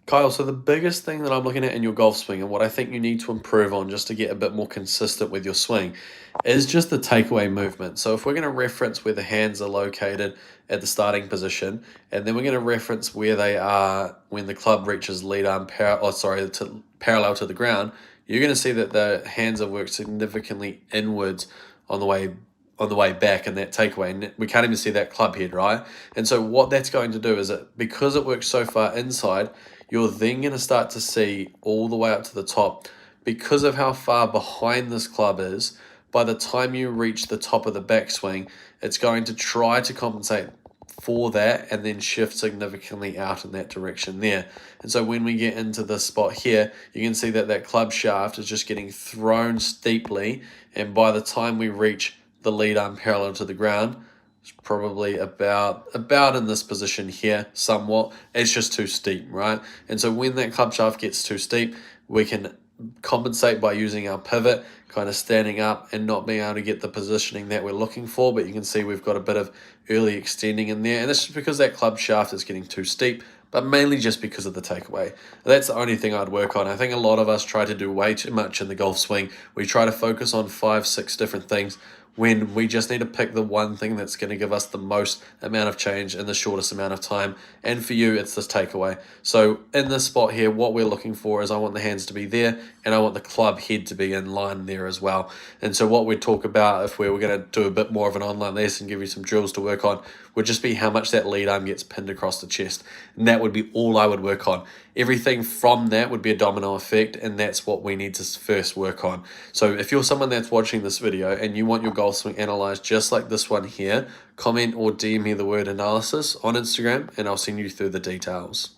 Kyle, so the biggest thing that I'm looking at in your golf swing and what I think you need to improve on just to get a bit more consistent with your swing is just the takeaway movement. So if we're going to reference where the hands are located at the starting position, and then we're going to reference where they are when the club reaches lead arm parallel to the ground, you're going to see that the hands are worked significantly inwards on the way back in that takeaway, and we can't even see that club head, right? And so what that's going to do is that because it works so far inside, you're then going to start to see all the way up to the top. Because of how far behind this club is, by the time you reach the top of the backswing, it's going to try to compensate for that and then shift significantly out in that direction there. And so when we get into this spot here, you can see that that club shaft is just getting thrown steeply, and by the time we reach the lead arm parallel to the ground, it's probably about in this position here somewhat. It's just too steep, right? And so when that club shaft gets too steep, we can compensate by using our pivot, kind of standing up and not being able to get the positioning that we're looking for. But you can see we've got a bit of early extending in there, and this is because that club shaft is getting too steep, but mainly just because of the takeaway. That's the only thing I'd work on. I think a lot of us try to do way too much in the golf swing. We try to focus on 5-6 different things when we just need to pick the one thing that's going to give us the most amount of change in the shortest amount of time. And for you, it's this takeaway. So in this spot here, what we're looking for is I want the hands to be there, and I want the club head to be in line there as well. And so what we'd talk about if we were going to do a bit more of an online lesson, give you some drills to work on, would just be how much that lead arm gets pinned across the chest. And that would be all I would work on. Everything from that would be a domino effect, and that's what we need to first work on. So if you're someone that's watching this video and you want your golf swing analyzed just like this one here, comment or DM me the word analysis on Instagram and I'll send you through the details.